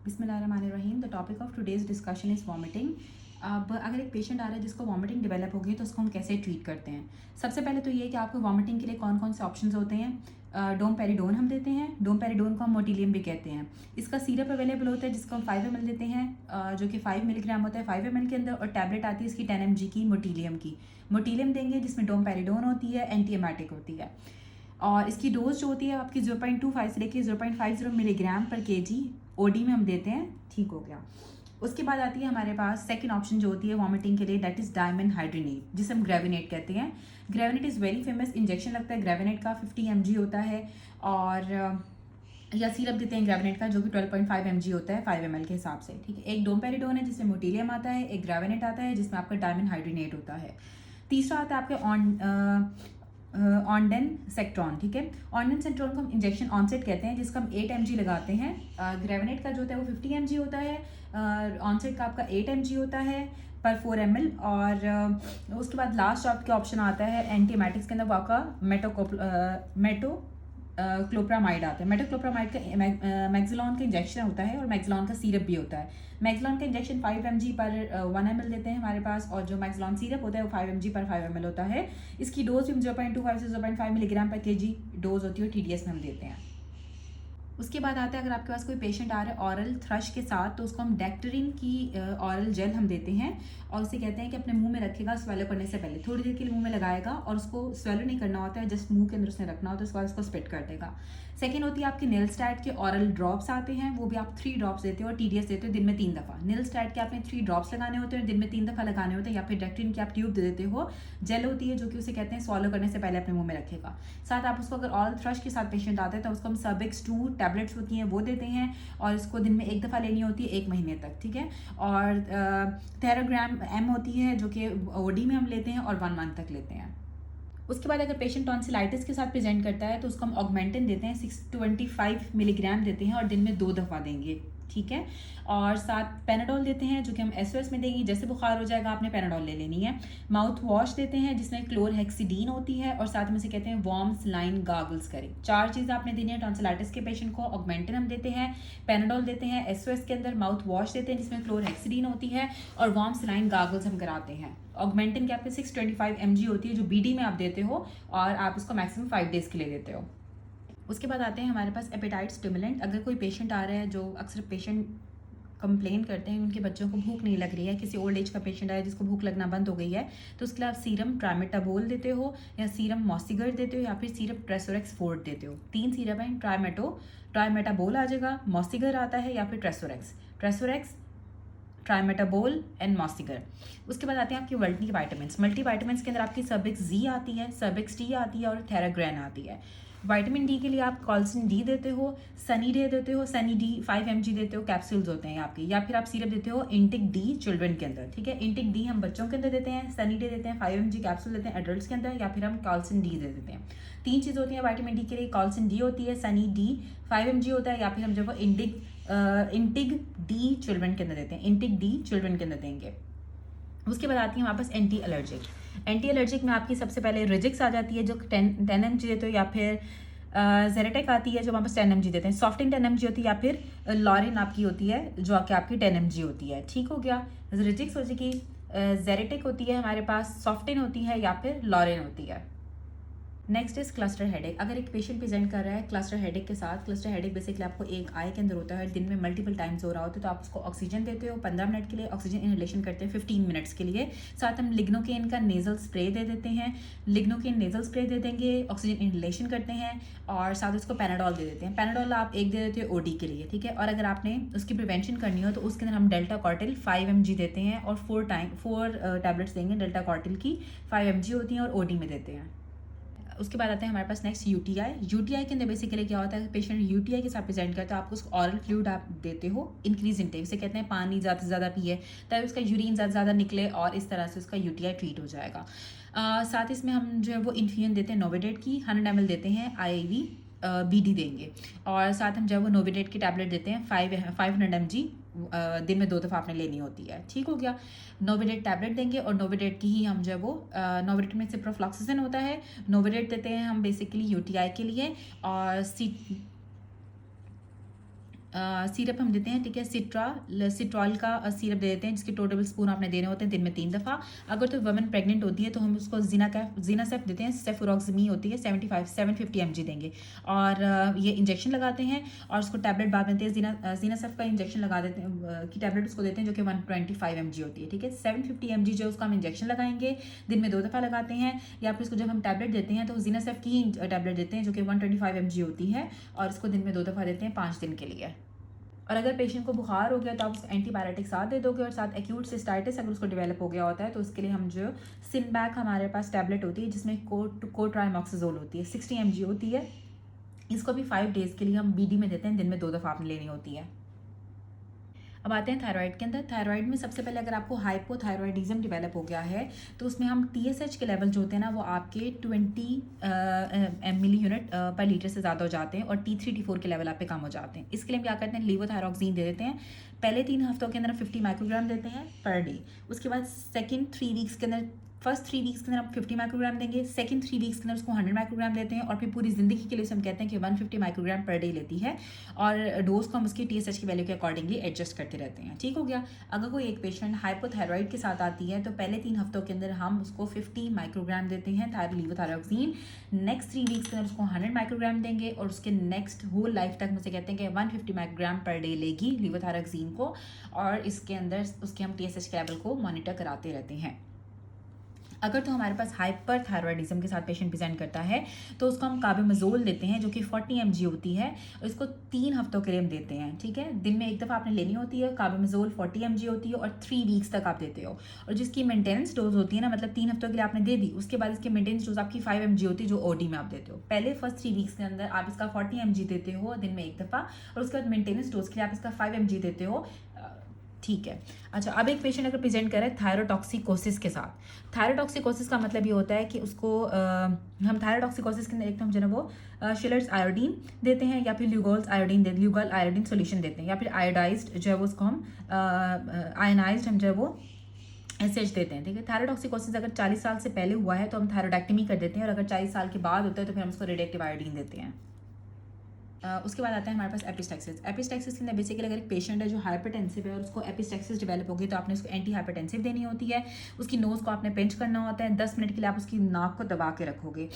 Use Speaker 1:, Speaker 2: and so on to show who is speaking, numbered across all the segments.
Speaker 1: बिस्मिल्लाहिर्रहमानिर्रहीम। The topic of today's discussion is vomiting. अब अगर एक पेशेंट आ रहा है जिसको वॉमिटिंग डेवलप हो गई तो उसको हम कैसे ट्रीट करते हैं। सबसे पहले तो ये है कि आपको वॉमिटिंग के लिए कौन कौन से ऑप्शंस होते हैं। डोमपेरिडोन हम देते हैं। डोमपेरिडोन को हम मोटिलियम भी कहते हैं। इसका सिरप अवेलेबल होता है जिसको हम 5 ml देते हैं, जो कि 5 मिलीग्राम होता है 5 ml के अंदर, और टैबलेट आती है इसकी 10 mg की मोटिलियम की। मोटिलियम देंगे जिसमें डोमपेरिडोन होती है, एंटीएमेटिक होती है, और इसकी डोज जो होती है आपकी 0.25 से लेकर 0.50 मिलीग्राम पर केजी ओडी में हम देते हैं। ठीक हो गया। उसके बाद आती है हमारे पास सेकंड ऑप्शन जो होती है वॉमिटिंग के लिए, दैट इज डायमंड हाइड्रोनेट, जिसे हम ग्रेविनेट कहते हैं। Gravinate is very famous. Injection लगता है ग्रेविनेट का, 50 mg होता है, और या सिरप देते हैं ग्रेविनेट का जो कि 12.5 mg होता है 5 ml के हिसाब से। ठीक है। एक डोमपेरिडोन है जिसमें मोटिलियम आता है, एक ग्रेविनेट आता है जिसमें आपका डायमंड हाइड्रोनेट होता है। तीसरा आता है आपके ऑनडेन सेक्ट्रॉन। ठीक है। ऑनडेन सेक्ट्रॉन को हम इंजेक्शन ऑनसेट कहते हैं, जिसका हम 8 mg लगाते हैं। ग्रेविनेट का जो होता है वो 50 mg होता है, ऑनसेट का आपका 8 mg होता है पर 4 ml। और उसके बाद लास्ट आपके ऑप्शन आता है एंटीएमेटिक्स के अंदर, वो आपका मेटोक्लोप्रामाइड आता है। मेटोक्लोप्रामाइड का मैक्सिलॉन का इंजेक्शन होता है और मैक्सिलॉन का सिरप भी होता है। मैक्सिलॉन का इंजेक्शन 5 mg पर 1 ml देते हैं हमारे पास, और जो मैक्सिलॉन सिरप होता है वो 5 mg पर 5 ml होता है। इसकी डोज भी 0.25 से 0.5 मिलीग्राम पर केजी डोज होती है, TDS में हम देते हैं। उसके बाद आता है अगर आपके पास कोई पेशेंट आ रहा है ऑरल थ्रश के साथ, तो उसको हम डेक्टरिन की ऑरल जेल हम देते हैं, और उसे कहते हैं कि अपने मुंह में रखेगा स्वेलो करने से पहले, थोड़ी देर के लिए मुंह में लगाएगा, और उसको स्वेलो नहीं करना होता है, जस्ट मुंह के अंदर उसने रखना होता है, उसके बाद उसको स्पिट कर देगा। सेकेंड होती है आपकी निलस्टैट के ऑरल ड्रॉप्स आते हैं, वो भी आप 3 ड्रॉप्स देते हो और TDS देते हो दिन में 3 दफ़ा। निलस्टैट के आपने 3 ड्रॉप्स लगाने होते हैं, दिन में 3 दफ़ा लगाने होते हैं, या फिर डेक्टरिन की आप ट्यूब दे देते हो, जेल होती है जो कि उसे कहते हैं स्वॉलो करने से पहले अपने मुंह में रखेगा। साथ आप उसको अगर ऑरल थ्रश के साथ पेशेंट आता है तो उसको हम सर्बिक्स 2 टैबलेट्स होती हैं वो देते हैं, और इसको दिन में 1 दफ़ा लेनी होती है 1 महीने तक। ठीक है। और थेराग्राम M होती है जो कि OD में हम लेते हैं और 1 मंथ तक लेते हैं। उसके बाद अगर पेशेंट टॉन्सिलाइटिस के साथ प्रेजेंट करता है तो उसको हम ऑगमेंटिन देते हैं, 625 मिलीग्राम देते हैं और दिन में 2 दफ़ा देंगे। ठीक है। और साथ पेनाडोल देते हैं जो कि हम SOS में देंगे, जैसे बुखार हो जाएगा आपने पेनाडोल ले लेनी है। माउथ वॉश देते हैं जिसमें क्लोरहेक्सिडीन होती है, और साथ में इसे कहते हैं वार्म सलाइन गागल्स करें। 4 चीज़ें आपने देनी है टॉन्सिलाइटिस के पेशेंट को। ऑगमेंटिन हम देते हैं, पेनाडोल देते हैं SOS के अंदर, माउथ वॉश देते हैं जिसमें क्लोरहेक्सिडीन होती है, और वार्म सलाइन गागल्स हम कराते हैं। ऑगमेंटिन की आपके 625 mg होती है जो BD में आप देते हो, और आप इसको मैक्सिमम 5 डेज़ के लिए देते हो। उसके बाद आते हैं हमारे पास एपेटाइट स्टिमुलेंट। अगर कोई पेशेंट आ रहा है, जो अक्सर पेशेंट कंप्लेन करते हैं उनके बच्चों को भूख नहीं लग रही है, किसी ओल्ड एज का पेशेंट आया जिसको भूख लगना बंद हो गई है, तो उसके लिए आप सीरम ट्राइमेटाबोल देते हो, या सीरम मॉसिगर देते हो, या फिर सीरप ट्रेसोरेक्स फोर्ट देते हो। 3 सीरप हैं, ट्राइमेटाबोल आ जाएगा, मॉसिगर आता है, या फिर ट्रेसोरेक्स, ट्राइमेटाबोल एंड मॉसिगर। उसके बाद आते हैं आपकी मल्टीवाइटामिन के अंदर आपकी सर्बिक्स जी आती है, सर्बिक्स टी आती है, और थेराग्रेन आती है। विटामिन डी के लिए आप कॉल्सिन डी देते हो, सनी डे देते हो, सनी डी 5 mg देते हो, कैप्सूल्स होते हैं आपके, या फिर आप सिरप देते हो इंटिक डी चिल्ड्रन के अंदर। ठीक है। इंटिक डी हम बच्चों के अंदर देते हैं, सनी डे देते हैं 5 mg कैप्सूल देते हैं एडल्ट्स के अंदर, या फिर हम कॉल्सिन डी दे देते हैं। 3 चीज़ होती हैं विटामिन डी के लिए, कॉल्सिन डी होती है, सनी डी 5 mg होता है, या फिर हम जब वो इंटिक डी चिल्ड्रन के अंदर देते हैं, इंटिक डी चिल्ड्रन के अंदर देंगे। उसके बाद आती है हमारे पास एंटी एलर्जिक में आपकी सबसे पहले रिजिक्स आ जाती है जो 10 mg देते हो, या फिर जेरेटेक आती है जो हमारे पास 10 mg देते हैं, सॉफ्टिन 10 mg होती है, या फिर लॉरिन आपकी होती है जो आपकी 10 mg होती है। ठीक हो गया। रिजिक्स हो जाएगी, जेरेटेक होती है हमारे पास, सॉफ्टिन होती है, या फिर लॉरिन होती है। Next is cluster headache. अगर एक पेशेंट प्रेजेंट कर रहा है क्लस्टर हेडेक के साथ, क्लस्टर हेडेक बेसिकली आपको एक आई के अंदर होता है, दिन में मल्टीपल टाइम्स हो रहा होता है, तो आप उसको ऑक्सीजन देते हो 15 मिनट के लिए, ऑक्सीजन इनहेलेशन करते हैं 15 मिनट्स के लिए। साथ हम लिग्नोकेन का नेजल स्प्रे दे देते हैं, लिग्नोकेन नेजल स्प्रे दे देंगे, ऑक्सीजन इनहेलेशन करते हैं, और साथ उसको पैनाडोल दे देते हैं। पैनाडोल आप एक दे देते हो OD के लिए। ठीक है। और अगर आपने उसकी प्रिवेंशन करनी हो तो उसके अंदर हम डेल्टा कॉर्टिल 5 mg देते हैं, और 4 टैबलेट्स देंगे डेल्टा कॉर्टिल की, 5 mg होती हैं, और OD में देते हैं। उसके बाद आते हैं हमारे पास नेक्स्ट यूटीआई के अंदर बेसिकली क्या होता है, पेशेंट यूटीआई के साथ प्रेजेंट करता है, आपको उसको ऑरल फ्लूइड आप देते हो, इंक्रीज इनटेक, उसे कहते हैं पानी ज़्यादा से ज़्यादा पिए ताकि उसका यूरिन ज़्यादा से ज़्यादा निकले, और इस तरह से उसका यूटीआई ट्रीट हो जाएगा। साथ इसमें हम जो है वो इन्फ्यूजन देते हैं नोविडेट की, 100 ml देते हैं IV, BD देंगे, और साथ हम जब वो नोविडेट की टैबलेट देते हैं 500 mg, दिन में 2 दफ़ा आपने लेनी होती है। ठीक हो गया। नोविडेट टैबलेट देंगे, और नोविडेट की ही हम जो है वो नोविडेट में सिप्रोफ्लॉक्सिसिन होता है, नोविडेट देते हैं हम बेसिकली UTI के लिए, और सिरप हम देते हैं, ठीक है, सिट्रॉल का सिरप दे देते हैं, जिसके 2 टेबल स्पून आपने देने होते हैं दिन में 3 दफ़ा। अगर तो वुमन प्रेग्नेंट होती है तो हम उसको जीनासेफ देते हैं, सेफुरॉक्सिमी होती है 750 mg देंगे, और ये इंजेक्शन लगाते हैं और उसको टैबलेट बाद में देते हैं। जीनासेफ का इंजेक्शन लगा देते हैं की टैबलेट उसको देते हैं, जो कि 125 mg होती है, ठीक है। 750 mg जो उसको हम इंजेक्शन लगाएंगे, दिन में 2 दफ़ा लगाते हैं, या फिर उसको जब हम टैबलेट देते हैं तो जीनासेफ की ही टैबलेट देते हैं, जो कि 125 mg होती है, और इसको दिन में 2 दफ़ा देते हैं 5 दिन के लिए। और अगर पेशेंट को बुखार हो गया तो आप उसको एंटीबायोटिक साथ दे दोगे, और साथ एक्यूट सिस्टाइटिस अगर उसको डेवलप हो गया होता है तो उसके लिए हम जो सिनबैक हमारे पास टैबलेट होती है, जिसमें कोट्राइमॉक्सोजोल होती है, 60 mg होती है। इसको भी 5 डेज़ के लिए हम बीडी में देते हैं, दिन में 2 दफ़ा आपने लेनी होती है। अब आते हैं थायराइड के अंदर। थायराइड में सबसे पहले अगर आपको हाइपोथायरॉयडिज्म डेवलप हो गया है तो उसमें हम TSH के लेवल जो होते हैं ना, वो आपके 20 मिली यूनिट पर लीटर से ज़्यादा हो जाते हैं, और T3 T4 के लेवल आप पे कम हो जाते हैं। इसके लिए हम क्या करते हैं, लीवोथायरॉक्सिन दे देते हैं। पहले 3 हफ्तों के अंदर 50 माइक्रोग्राम देते हैं पर डे। उसके बाद सेकेंड 3 वीक्स के अंदर, फर्स्ट 3 वीक्स के अंदर हम 50 माइक्रोग्राम देंगे, सेकंड 3 वीक्स के अंदर उसको 100 माइक्रोग्राम देते हैं, और फिर पूरी ज़िंदगी के लिए हम कहते हैं कि 150 माइक्रोग्राम पर डे लेती है, और डोज को हम उसकी TSH की वैल्यू के अकॉर्डिंगली एडजस्ट करते रहते हैं। ठीक हो गया। अगर कोई एक पेशेंट हाइपोथायरॉइड के साथ आती है तो पहले 3 हफ्तों के अंदर हम उसको 50 माइक्रोग्राम देते हैं लीवोथायरॉक्सिन, नेक्स्ट 3 वीक्स के अंदर उसको 100 माइक्रोग्राम देंगे, और उसके नेक्स्ट होल लाइफ तक मुझे कहते हैं कि 150 माइक्रोग्राम पर डे लेगी लीवोथायरॉक्सिन को, और इसके अंदर उसके हम TSH के लेवल को मॉनिटर कराते रहते हैं। अगर तो हमारे पास हाइपर थायरॉयडिज्म के साथ पेशेंट प्रेजेंट करता है तो उसको हम कार्बेमोजोल देते हैं, जो कि 40 mg होती है, और इसको 3 हफ्तों के लिए हम देते हैं, ठीक है। दिन में 1 दफ़ा आपने लेनी होती है। कार्बेमोजोल 40 mg होती है, और 3 वीक्स तक आप देते हो, और जिसकी मेंटेनेंस डोज होती है ना, मतलब 3 हफ्तों के लिए आपने दे दी, उसके बाद इसकी मेंटेनेंस डोज आपकी 5 mg होती है, जो OD में आप देते हो। पहले फर्स्ट 3 वीक्स के अंदर आप इसका 40 mg देते हो दिन में 1 दफ़ा, और उसके बाद मेंटेनेंस डोज के लिए आप इसका 5 mg देते हो, ठीक है। अच्छा, अब एक पेशेंट अगर प्रेजेंट करे थायरोटॉक्सिकोसिस के साथ। थायरोटॉक्सिकोसिस का मतलब ये होता है कि उसको हम थायरोटॉक्सिकोसिस के अंदर एक तो हम जो है वो शिलर्स आयोडीन देते हैं, या फिर ल्यूगॉल आयोडीन सोल्यूशन देते हैं, या फिर आयोडाइज्ड जो है वो उसको हम आयनाइज्ड हम जो है वो SH देते हैं, ठीक है। थायरोटॉक्सिकोसिस अगर 40 साल से पहले हुआ है तो हम थायरोडेक्टमी कर देते हैं, और अगर 40 साल के बाद होता है तो फिर हम उसको रेडिएक्टिव आयोडीन देते हैं। उसके बाद आता है हमारे पास एपिस्टैक्सिस। एपिस्टैक्सिस के अंदर बेसिकली अगर एक पेशेंट है जो हाइपरटेंसिव है और उसको एपिस्टैक्सिस डेवलप होगी तो आपने उसको एंटी हाइपरटेंसिव देनी होती है। उसकी नोज़ को आपने पिंच करना होता है, 10 मिनट के लिए आप उसकी नाक को दबा के रखोगे,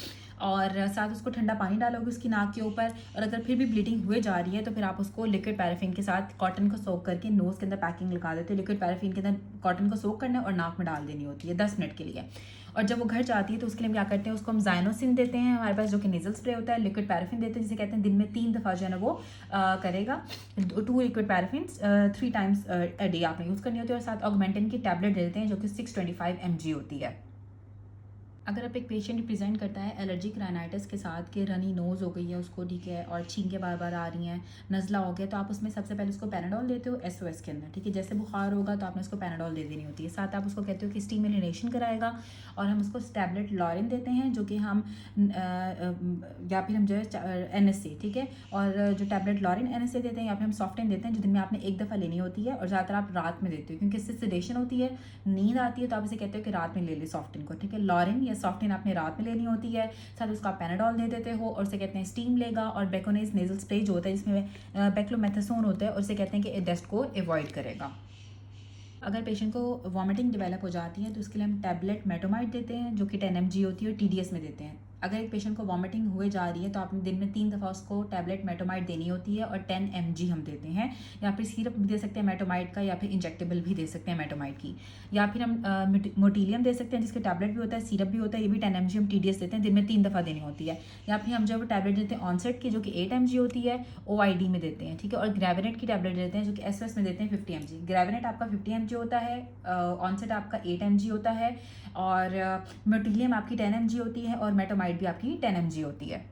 Speaker 1: और साथ उसको ठंडा पानी डालोगे उसकी नाक के ऊपर, और अगर फिर भी ब्लीडिंग हुए जा रही है तो फिर आप उसको लिक्विड पैराफिन के साथ कॉटन को सोक करके नोज़ के अंदर पैकिंग लगा देते हैं। लिक्विड पैराफिन के अंदर कॉटन को सोक करना है और नाक में डाल देनी होती है 10 मिनट के लिए। और जब वो घर जाती है तो उसके लिए हम क्या करते हैं, उसको हम ज़ाइनोसिन देते हैं हमारे पास, जो कि नेजल स्प्रे होता है। लिक्विड पैराफिन देते हैं, जिसे कहते हैं दिन में 3 दफ़ा जो है ना वो करेगा। 2 liquid paraffin 3 times a day आपने यूज़ करनी होती है, और साथ ऑगमेंटिन की टैबलेट दे देते हैं, जो कि 625 mg होती है। अगर आप एक पेशेंट प्रेजेंट करता है एलर्जिक राइनाइटिस के साथ कि रनी नोज़ हो गई है उसको, ठीक है, और छींकें बार बार आ रही हैं, नज़ला हो गया, तो आप उसमें सबसे पहले उसको पैनाडोल देते हो SOS के अंदर, ठीक है। जैसे बुखार होगा तो आपने उसको पैनाडोल दे देनी होती है। साथ आप उसको कहते हो कि स्टीम इनहेलेशन कराएगा, और हम उसको टैबलेट लॉरिन देते हैं, जो कि हम या फिर हम जो है NSA, ठीक है, और जो टैबलेट लॉरिन NSA देते हैं, या फिर हम सॉफ्टिन देते हैं, जो दिन में आपने 1 दफ़ा लेनी होती है, और ज़्यादातर आप रात में देते हो क्योंकि इससे सेडेशन होती है, नींद आती है, तो आप इसे कहते हो कि रात में ले ले सॉफ्टिन को, ठीक है। लॉरिन या सॉफ्टिन आपने रात में लेनी होती है, साथ उसका पैनाडोल दे देते हो, और उसे कहते हैं स्टीम लेगा। और बेकोनेज नेजल स्प्रे जो होता है जिसमें बेक्लोमेथासोन होता है, और उसे कहते हैं कि डस्ट को अवॉइड करेगा। अगर पेशेंट को वॉमिटिंग डेवलप हो जाती है तो उसके लिए हम टैबलेट मेटोमाइड देते हैं, जो कि 10 mg होती है, और TDS में देते हैं। अगर एक पेशेंट को वॉमिटिंग हुए जा रही है तो आपने दिन में 3 दफ़ा उसको टैबलेट मेटोमाइड देनी होती है, और 10 mg हम देते हैं, या फिर सिरप भी दे सकते हैं मेटोमाइड का, या फिर इंजेक्टेबल भी दे सकते हैं मेटोमाइड की, या फिर हम मोटिलियम दे सकते हैं, जिसके टैबलेट भी होता है, सिरप भी होता है, ये भी 10 mg हम TDS देते हैं, दिन में 3 दफ़ा देनी होती है। या फिर हम जब टैबलेट देते हैं ऑनसेट की, जो कि 8 mg होती है, OID में देते हैं, ठीक है। और ग्रेविनेट की टैबलेट देते हैं, जो कि SOS में देते हैं 50 mg। ग्रेविनेट आपका 50 mg होता है, ऑनसेट आपका 8 mg होता है, और मोटिलियम आपकी 10 mg होती है, और मेटोमाइड भी आपकी 10 mg होती है।